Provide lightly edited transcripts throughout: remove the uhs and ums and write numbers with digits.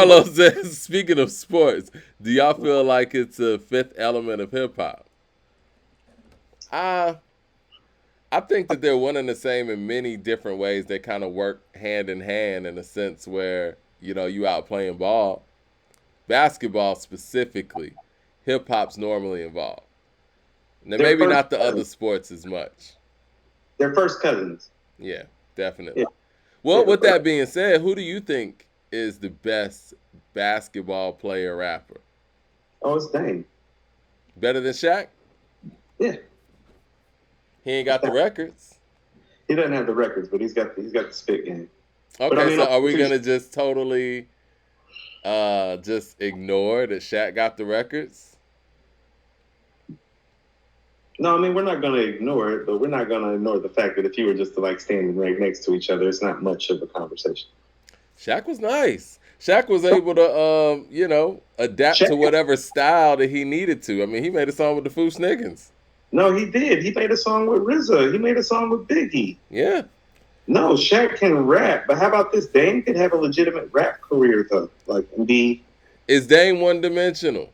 Carlos says, speaking of sports, do y'all feel like it's a fifth element of hip hop? I I think that they're one and the same in many different ways. They kind of work hand in hand in a sense where you out playing ball, basketball specifically, hip hop's normally involved. Now They're maybe first not the other cousins. sports as much. They're first cousins. Yeah, Yeah, definitely. Well, yeah. with that being said, who do you think is the best basketball player rapper? Oh, it's Dame. Better than Shaq? Yeah, He ain't it's got the Dame. records. He doesn't have the records, but he's got the spit game. But I Okay, mean, so are we honestly, gonna just totally just ignore that Shaq got the records? no, I mean we're not going to ignore it, but we're not going to ignore the fact that if you were just to like standing right next to each other, it's not much of a conversation. Shaq was nice. Shaq was able to adapt to Shaq, whatever style that he needed to. I mean, he made a song with the Foo Sniggins. no, he did. He made a song with RZA. He made a song with Biggie. Yeah. No, Shaq can rap, but how about this? Dame could have a legitimate rap career though, like and be. Is Dame one dimensional?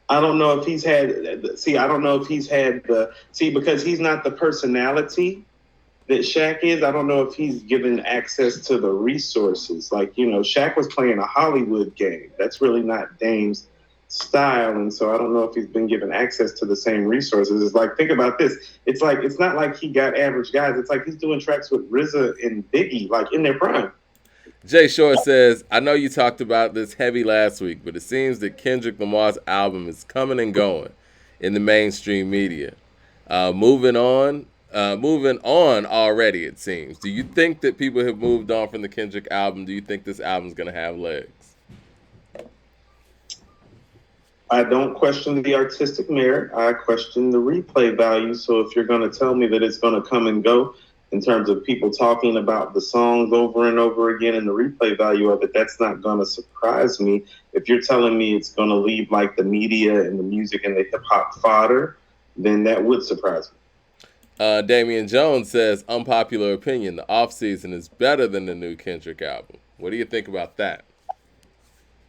I don't know if he's had. See, I don't know if he's had the. See, because he's not the personality that Shaq is. I don't know if he's given access to the resources. Like, Shaq was playing a Hollywood game. That's really not Dame's style. And so I don't know if he's been given access to the same resources. It's like, think about this. It's like, it's not like he got average guys. It's like he's doing tracks with RZA and Biggie, like in their prime. Jay Short says, I know you talked about this heavy last week, but it seems that Kendrick Lamar's album is coming and going in the mainstream media. Moving on already, it seems. Do you think that people have moved on from the Kendrick album? Do you think this album's going to have legs? I don't question the artistic merit. I question the replay value. So if you're going to tell me that it's going to come and go in terms of people talking about the songs over and over again and the replay value of it, that's not going to surprise me. If you're telling me it's going to leave like the media and the music and the hip hop fodder, then that would surprise me. Damian Jones says, unpopular opinion, the off season is better than the new Kendrick album. What do you think about that?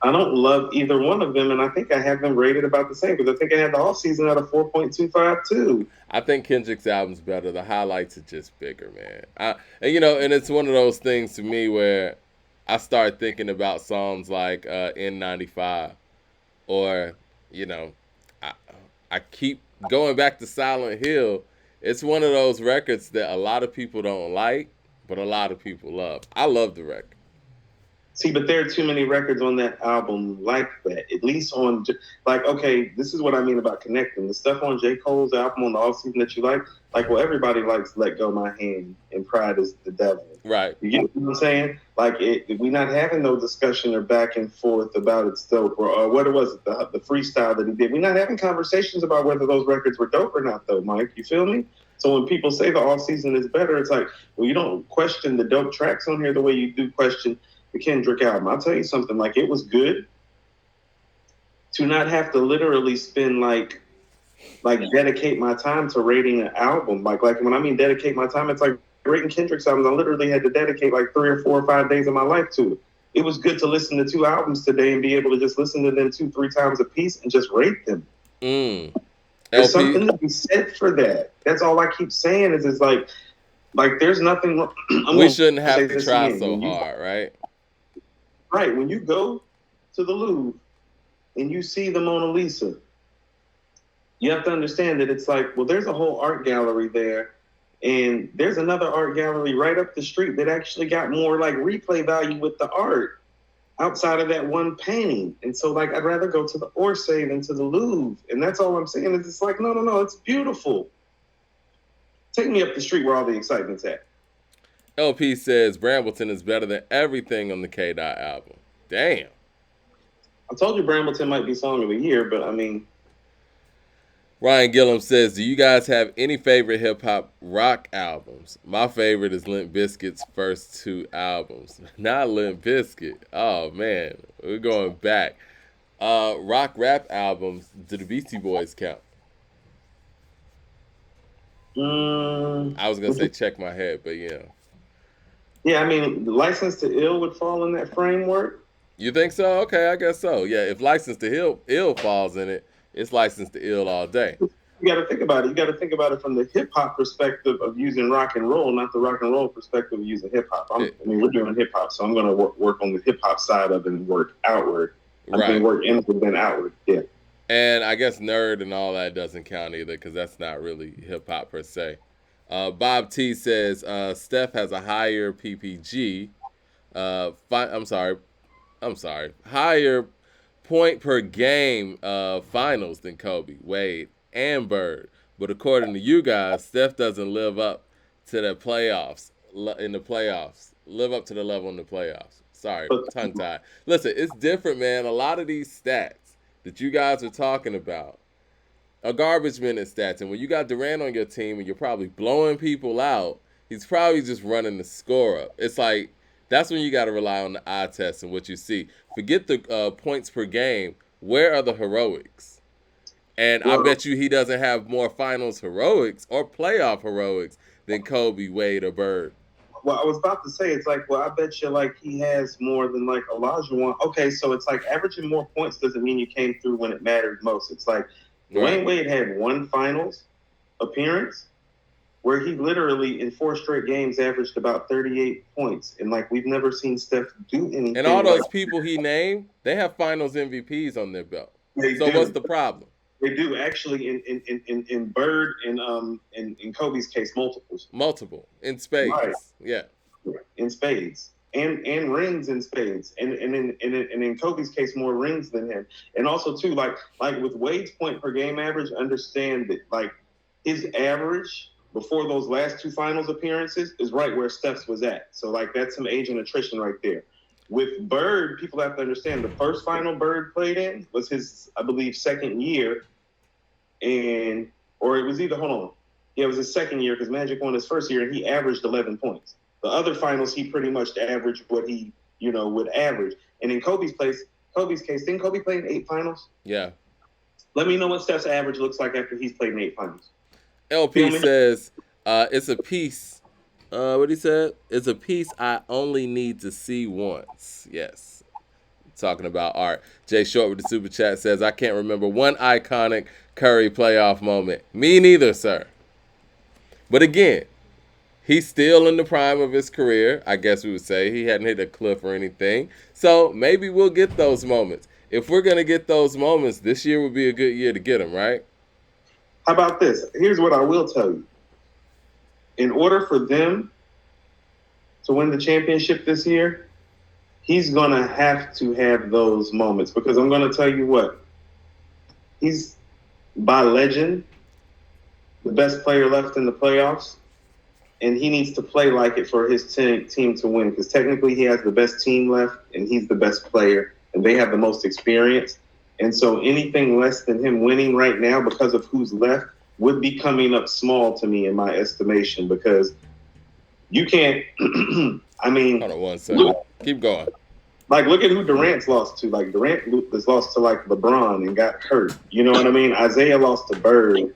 I don't love either one of them, and I think I have them rated about the same because I think I had the off season at a 4.25 too. I think Kendrick's album's better. The highlights are just bigger, man. And it's one of those things to me where I start thinking about songs like N95, or you know, I I keep going back to Silent Hill. It's one of those records that a lot of people don't like, but a lot of people love. I love the record. See, but there are too many records on that album like that. At least on, like, okay, this is what I mean about connecting. The stuff on J. Cole's album on the off season that you like, well, everybody likes Let Go My Hand and Pride is the Devil. Right. You get what I'm saying? Like, we're not having no discussion or back and forth about it's dope or what it was, the freestyle that he did. We're not having conversations about whether those records were dope or not, though, Mike. You feel me? So when people say the off season is better, it's like, well, you don't question the dope tracks on here the way you do question the Kendrick album. I'll tell you something, like it was good to not have to literally spend like dedicate my time to rating an album. Like when I mean dedicate my time, it's like rating Kendrick's albums. I literally had to dedicate like 3 or 4 or 5 days of my life to it. It was good to listen to 2 albums today and be able to just listen to them 2, 3 times a piece and just rate them. Mm. There's LP. something to be said for that. That's all I keep saying is like there's nothing wrong. We shouldn't have say to this try again. so hard, right? Right. When you go to the Louvre and you see the Mona Lisa, you have to understand that it's like, well, there's a whole art gallery there. And there's another art gallery right up the street that actually got more like replay value with the art outside of that one painting. And so, like, I'd rather go to the Orsay than to the Louvre. And that's all I'm saying is it's like, no, it's beautiful. Take me up the street where all the excitement's at. LP says Brambleton is better than everything on the K Dot album. Damn. I told you Brambleton might be song of the year, but I mean, Ryan Gillum says, do you guys have any favorite hip hop rock albums? My favorite is Limp Bizkit's first 2 albums. Not Limp Bizkit. Oh man, we're going back. Rock rap albums, do the Beastie Boys count? I was gonna say check my head, but yeah. Yeah, I mean, License to Ill would fall in that framework. You think so? Okay, I guess so. Yeah, if License to Ill falls in it, it's License to Ill all day. You got to think about it. You got to think about it from the hip hop perspective of using rock and roll, not the rock and roll perspective of using hip hop. I mean, we're doing hip hop, so I'm going to work on the hip hop side of it and work outward. I'm going to work inward then outward. Yeah. And I guess nerd and all that doesn't count either because that's not really hip hop per se. Bob T says Steph has a higher PPG. I'm sorry, higher point per game finals than Kobe, Wade, and Bird. But according to you guys, Steph doesn't live up to the playoffs. Live up to the level in the playoffs. Sorry, tongue tied. Listen, it's different, man. A lot of these stats that you guys are talking about are garbage minute stats. And when you got Durant on your team and you're probably blowing people out, he's probably just running the score up. It's like, that's when you got to rely on the eye test and what you see. Forget the points per game. Where are the heroics? And I bet you he doesn't have more finals heroics or playoff heroics than Kobe, Wade, or Bird. Well, I was about to say, it's like, well, I bet you like he has more than like Olajuwon. Okay, so it's like averaging more points doesn't mean you came through when it mattered most. It's like Dwayne Wade had one finals appearance where he literally in 4 straight games averaged about 38 points. And like we've never seen Steph do anything. And all those people he named, they have finals MVPs on their belt. So what's the problem? They do actually in Bird and in Kobe's case multiple in spades. Right. Yeah, in spades and rings in spades and in Kobe's case more rings than him. And also too like with Wade's point per game average, understand that like his average before those last 2 finals appearances is right where Steph's was at. So like that's some age and attrition right there. With Bird, people have to understand the first final Bird played in was his, I believe, second year. Or it was either, it was his second year because Magic won his first year and he averaged 11 points. The other finals, he pretty much averaged what he, would average. And in Kobe's case, didn't Kobe play in 8 finals? Yeah. Let me know what Steph's average looks like after he's played in 8 finals. LP says, it's a piece. What he said? It's a piece I only need to see once. Yes. Talking about art. Jay Short with the super chat says, I can't remember one iconic Curry playoff moment. Me neither, sir. But again, he's still in the prime of his career. I guess we would say he hadn't hit a cliff or anything. So maybe we'll get those moments. If we're going to get those moments, this year would be a good year to get them, right? How about this? Here's what I will tell you. In order for them to win the championship this year, he's going to have those moments because I'm going to tell you what. He's, by legend, the best player left in the playoffs, and he needs to play like it for his team to win because technically he has the best team left and he's the best player and they have the most experience. And so anything less than him winning right now because of who's left would be coming up small to me in my estimation because you can't, I mean. Hold on one second. Keep going. Like, look at who Durant's lost to. Like, Durant was lost to, like, LeBron and got hurt. You know what I mean? Isaiah lost to Bird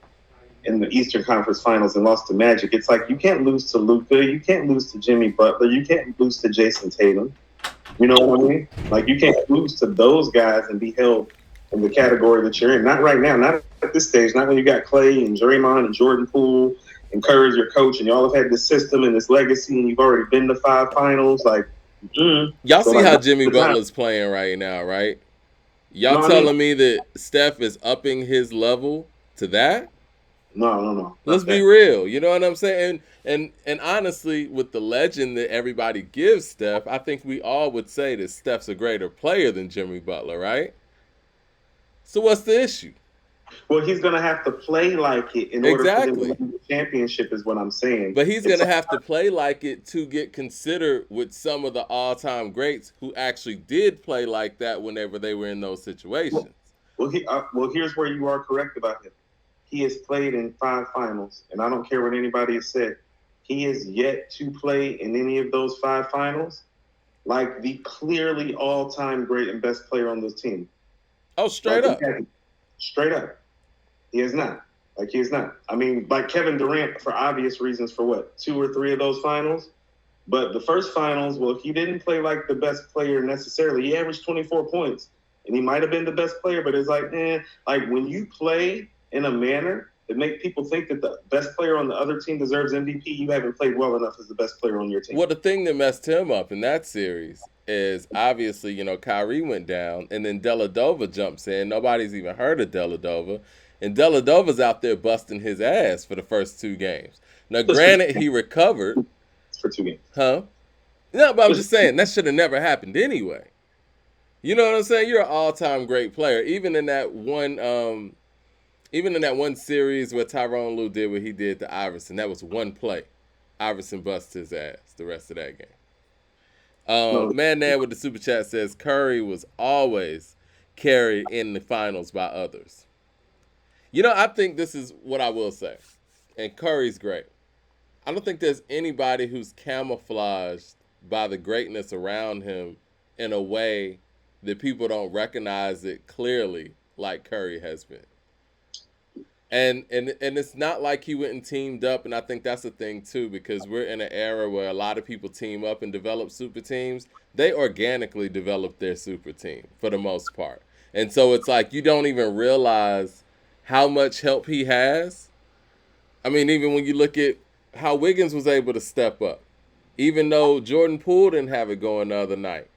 in the Eastern Conference Finals and lost to Magic. It's like you can't lose to Luka. You can't lose to Jimmy Butler. You can't lose to Jason Tatum. You know what I mean? Like, you can't lose to those guys and be held in the category that you're in. Not right now. Not at this stage. Not when you got Clay and Draymond and Jordan Poole and Curry's your coach and you all have had this system and this legacy and you've already been to 5 finals. Like, y'all see how Jimmy Butler's playing right now, right? Y'all telling me that Steph is upping his level to that? No. Let's be real. You know what I'm saying? And honestly, with the legend that everybody gives Steph, I think we all would say that Steph's a greater player than Jimmy Butler, right? So what's the issue? Well, he's going to have to play like it in order for them to win the championship is what I'm saying. But he's going to have to play like it to get considered with some of the all-time greats who actually did play like that whenever they were in those situations. Well, here's where you are correct about him. He has played in 5 finals, and I don't care what anybody has said. He is yet to play in any of those 5 finals like the clearly all-time great and best player on this team. Oh, straight up. Straight up. He is not. He is not. I mean, like Kevin Durant, for obvious reasons, for what, 2 or 3 of those finals? But the first finals, well, he didn't play like the best player necessarily. He averaged 24 points, and he might have been the best player, but it's like, like when you play in a manner that make people think that the best player on the other team deserves MVP, you haven't played well enough as the best player on your team. Well, the thing that messed him up in that series is obviously, Kyrie went down, and then Dellavedova jumps in. Nobody's even heard of Dellavedova, and Dellavedova's out there busting his ass for the first 2 games. Now, granted, he recovered. For 2 games. Huh? No, but I'm just saying, that should have never happened anyway. You know what I'm saying? You're an all-time great player. Even in that one series where Tyronn Lue did what he did to Iverson, that was one play. Iverson busted his ass the rest of that game. Man Nan with the super chat says Curry was always carried in the finals by others. I think this is what I will say. And Curry's great. I don't think there's anybody who's camouflaged by the greatness around him in a way that people don't recognize it clearly like Curry has been. And it's not like he went and teamed up, and I think that's the thing too, because we're in an era where a lot of people team up and develop super teams. They organically develop their super team for the most part. And so it's like you don't even realize how much help he has. I mean, even when you look at how Wiggins was able to step up, even though Jordan Poole didn't have it going the other night.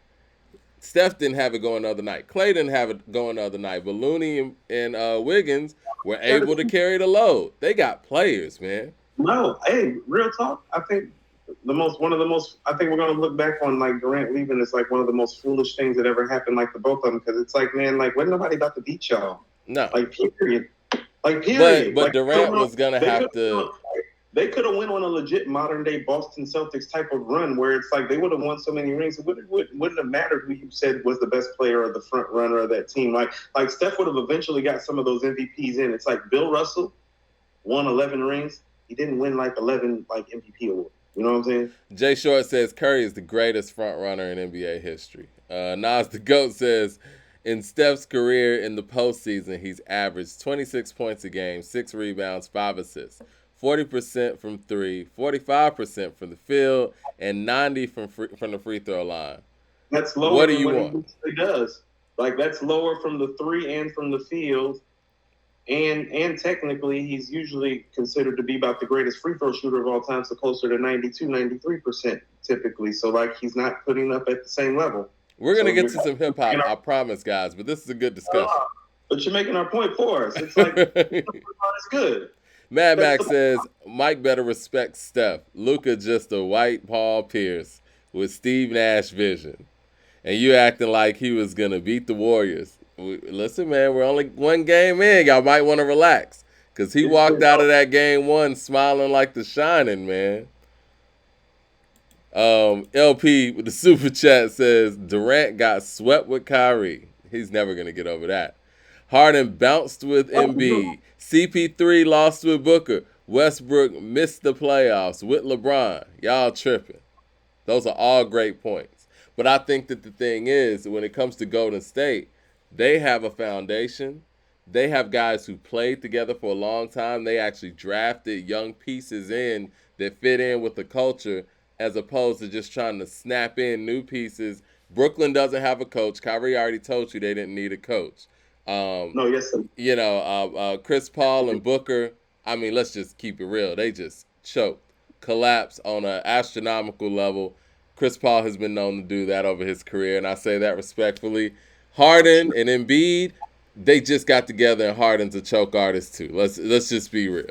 Steph didn't have it going the other night. Klay didn't have it going the other night. But Looney and Wiggins were able to carry the load. They got players, man. No, hey, real talk. I think I think we're going to look back on like Durant leaving as like one of the most foolish things that ever happened, like the both of them, because it's like, man, like wasn't nobody about to beat y'all. No. Like period. But like, Durant was going to have to. They could have went on a legit modern day Boston Celtics type of run where it's like they would have won so many rings. It wouldn't have mattered who you said was the best player or the front runner of that team. Like Steph would have eventually got some of those MVPs in. It's like Bill Russell won 11 rings. He didn't win like 11 like MVP awards. You know what I'm saying? Jay Short says Curry is the greatest front runner in NBA history. Nas the GOAT says in Steph's career in the postseason, he's averaged 26 points a game, 6 rebounds, 5 assists. 40% from 3, 45% from the field, and 90% from the free throw line. That's lower. What do you want? He does. Like that's lower from the 3 and from the field, and technically he's usually considered to be about the greatest free throw shooter of all time, so closer to 92, 93% typically. So like he's not putting up at the same level. We're gonna get to some hip hop, I promise, guys. But this is a good discussion. But you're making our point for us. It's like it's good. Mad Max says, Mike better respect Steph. Luka just a white Paul Pierce with Steve Nash vision. And you acting like he was going to beat the Warriors. Listen, man, we're only 1 game in. Y'all might want to relax. Because he walked out of that game 1 smiling like the Shining, man. LP with the super chat says, Durant got swept with Kyrie. He's never going to get over that. Harden bounced with Embiid. CP3 lost with Booker. Westbrook missed the playoffs with LeBron. Y'all tripping. Those are all great points. But I think that the thing is, when it comes to Golden State, they have a foundation. They have guys who played together for a long time. They actually drafted young pieces in that fit in with the culture as opposed to just trying to snap in new pieces. Brooklyn doesn't have a coach. Kyrie already told you they didn't need a coach. Chris Paul and Booker, I mean, let's just keep it real. They just choked, collapsed on an astronomical level. Chris Paul has been known to do that over his career, and I say that respectfully. Harden and Embiid, they just got together, and Harden's a choke artist too. Let's just be real.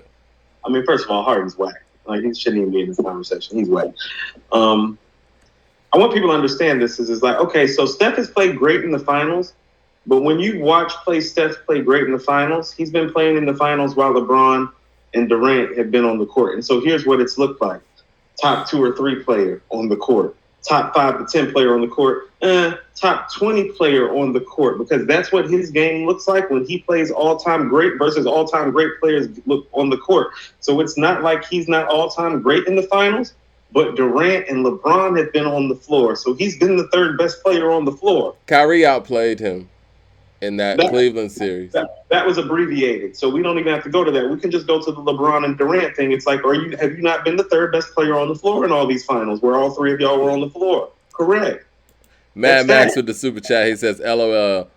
I mean, first of all, Harden's whack. Like he shouldn't even be in this conversation. He's whack. I want people to understand this. Is like, okay, so Steph has played great in the finals. But when you watch Steph play great in the finals, he's been playing in the finals while LeBron and Durant have been on the court. And so here's what it's looked like. Top 2 or 3 player on the court. Top 5 to 10 player on the court. Top 20 player on the court. Because that's what his game looks like when he plays all-time great versus all-time great players look on the court. So it's not like he's not all-time great in the finals, but Durant and LeBron have been on the floor. So he's been the 3rd best player on the floor. Kyrie outplayed him. in that That, Cleveland series. that was abbreviated, so we don't even have to go to that. We can just go to the LeBron and Durant thing. It's like, have you not been the third best player on the floor in all these finals where all three of y'all were on the floor? Correct. Mad Max with the super chat. He says, "LOL.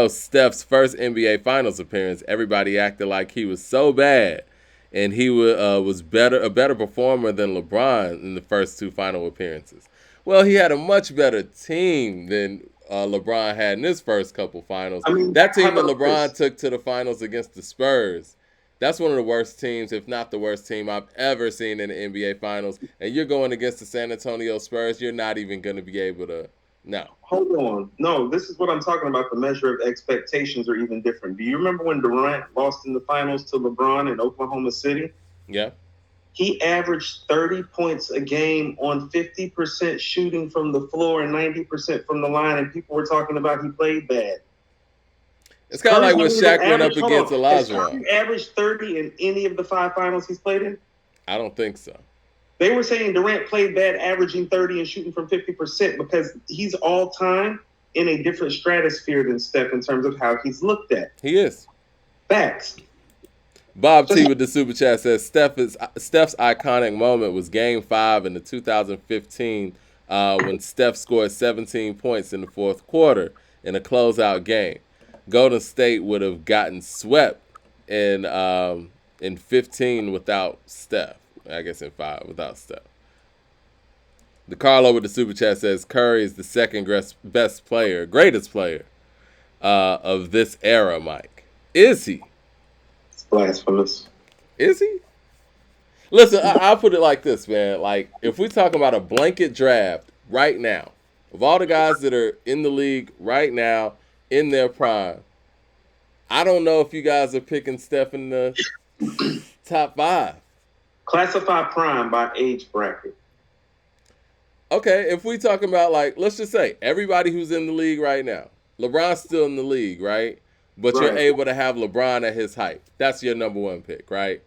Steph's first NBA Finals appearance, everybody acted like he was so bad, and he was a better performer than LeBron in the first two final appearances. Well, he had a much better team than LeBron had in his first couple finals. I mean, that team that LeBron took to the finals against the Spurs, that's one of the worst teams, if not the worst team I've ever seen in the NBA Finals. And you're going against the San Antonio Spurs, you're not even going to be able to. No. Hold on. No, this is what I'm talking about. The measure of expectations are even different. Do you remember when Durant lost in the finals to LeBron in Oklahoma City? Yeah. He averaged 30 points a game on 50% shooting from the floor and 90% from the line, and people were talking about he played bad. It's kind of like when Shaq went up against Olajuwon. Has Curry averaged 30 in any of the 5 finals he's played in? I don't think so. They were saying Durant played bad, averaging 30 and shooting from 50% because he's all time in a different stratosphere than Steph in terms of how he's looked at. He is. Facts. Bob T with the super chat says Steph's iconic moment was Game 5 in the 2015 when Steph scored 17 points in the fourth quarter in a closeout game. Golden State would have gotten swept in 15 without Steph. I guess in 5 without Steph. The Carlo with the super chat says Curry is the second greatest player of this era, Mike. Is he? It's blasphemous. Is he? Listen, I'll put it like this, man. Like, if we're talking about a blanket draft right now, of all the guys that are in the league right now, in their prime, I don't know if you guys are picking Steph in the top 5. Classify prime by age bracket. Okay, if we talking about, like, let's just say everybody who's in the league right now. LeBron's still in the league, right? But you're able to have LeBron at his height. That's your number 1 pick, right?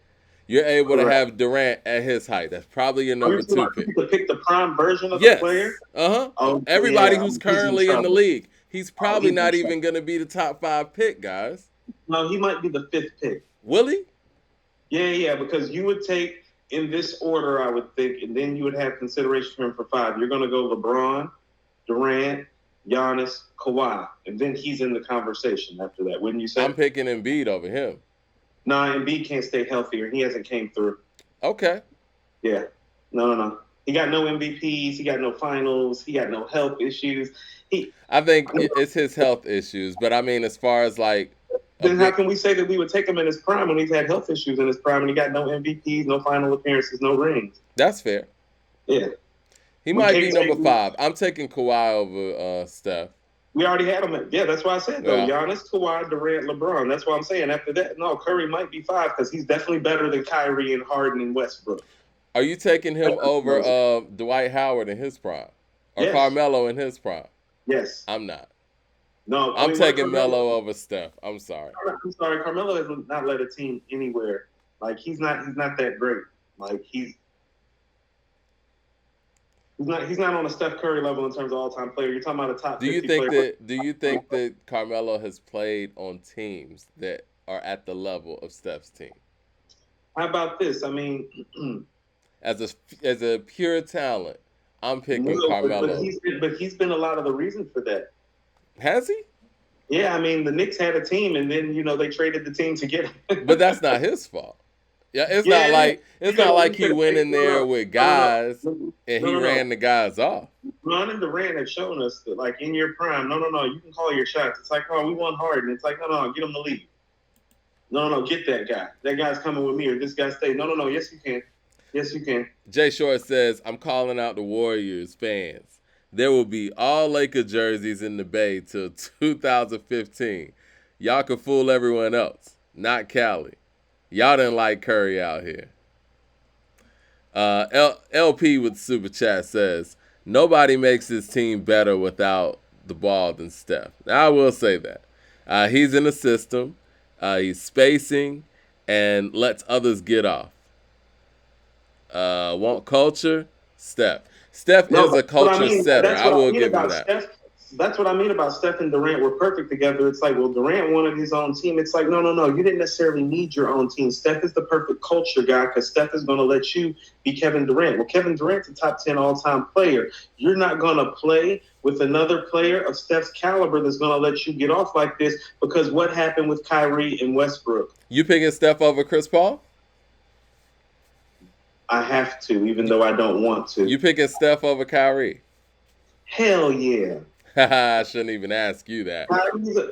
You're able to have Durant at his height. That's probably your number 2 pick. To pick the prime version of the player? Uh-huh. Oh, everybody who's currently in the league. He's probably not even going to be the top 5 pick, guys. No, he might be the 5th pick. Will he? Yeah, because you would take in this order, I would think, and then you would have consideration for him for 5. You're going to go LeBron, Durant, Giannis, Kawhi, and then he's in the conversation after that, wouldn't you say? I'm picking Embiid over him. Nah, Embiid can't stay healthier. He hasn't came through. Okay. Yeah. No. He got no MVPs. He got no finals. He got no health issues. I think it's his health issues, but I mean, as far as like, then how can we say that we would take him in his prime when he's had health issues in his prime and he got no MVPs, no final appearances, no rings? That's fair. Yeah. He might be number 5. I'm taking Kawhi over Steph. We already had him. Yeah, that's why I said, though. Yeah. Giannis, Kawhi, Durant, LeBron. That's why I'm saying after that, no, Curry might be 5 because he's definitely better than Kyrie and Harden and Westbrook. Are you taking him over Dwight Howard in his prime? Or Carmelo in his prime? Yes. I'm not. No, I'm taking Melo over Steph. I'm sorry. I'm sorry. Carmelo has not led a team anywhere. Like he's not that great. Like he's not on a Steph Curry level in terms of all-time player. You're talking about a top 50 player. Do you think that Carmelo has played on teams that are at the level of Steph's team? How about this? I mean, as a pure talent, I'm picking Carmelo. But he's been a lot of the reason for that. Has he? Yeah, I mean, the Knicks had a team, and then they traded the team to get him. But that's not his fault. Yeah, it's not like he went in there with guys and he ran the guys off. Ron and Durant have shown us that, like, in your prime, no, you can call your shots. It's like, oh, we want Harden. It's like, no, get him to leave. No, get that guy. That guy's coming with me, or this guy stay. No, yes, you can. Yes, you can. Jay Short says, I'm calling out the Warriors fans. There will be all Laker jerseys in the Bay till 2015. Y'all can fool everyone else, not Cali. Y'all didn't like Curry out here. LP with Super Chat says, nobody makes his team better without the ball than Steph. Now, I will say that. He's in the system. He's spacing and lets others get off. Want culture? Steph. Steph is a culture setter. I will give him that. that's what I mean about Steph and Durant were perfect together. It's like, well, Durant wanted his own team. It's like, no. You didn't necessarily need your own team. Steph is the perfect culture guy because Steph is going to let you be Kevin Durant. Well, Kevin Durant's a top 10 all-time player. You're not going to play with another player of Steph's caliber that's going to let you get off like this because what happened with Kyrie and Westbrook? You picking Steph over Chris Paul? I have to, even though I don't want to. You picking Steph over Kyrie? Hell yeah. I shouldn't even ask you that.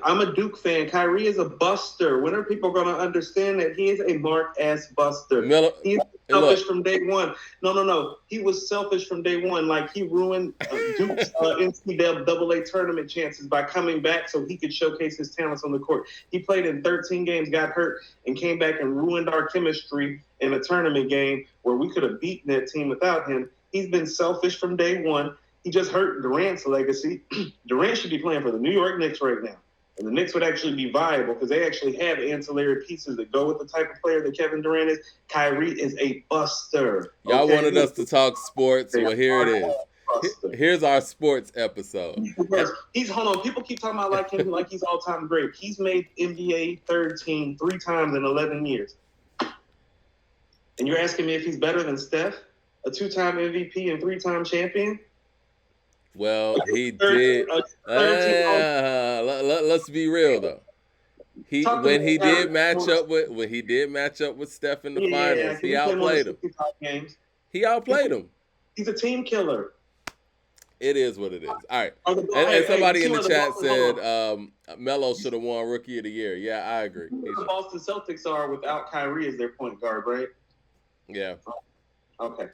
I'm a Duke fan. Kyrie is a buster. When are people going to understand that he is a mark-ass buster? He's selfish from day one. No. He was selfish from day one. Like, he ruined Duke's NCAA tournament chances by coming back so he could showcase his talents on the court. He played in 13 games, got hurt, and came back and ruined our chemistry in a tournament game where we could have beaten that team without him. He's been selfish from day one. He just hurt Durant's legacy. Durant should be playing for the New York Knicks right now. And the Knicks would actually be viable because they actually have ancillary pieces that go with the type of player that Kevin Durant is. Kyrie is a buster. Y'all wanted us to talk sports. Well, here it is. Here's our sports episode. Hold on. People keep talking about like him like he's all-time great. He's made NBA third team 3 times in 11 years. And you're asking me if he's better than Steph, a 2-time MVP and 3-time champion? Well, he did. Let's be real though. When he did match up with Steph in the finals, he outplayed him. He outplayed him. He's a team killer. It is what it is. All right. And somebody in the chat said Melo should have won Rookie of the Year. Yeah, I agree. The Boston Celtics are without Kyrie as their point guard, right? Yeah. Okay.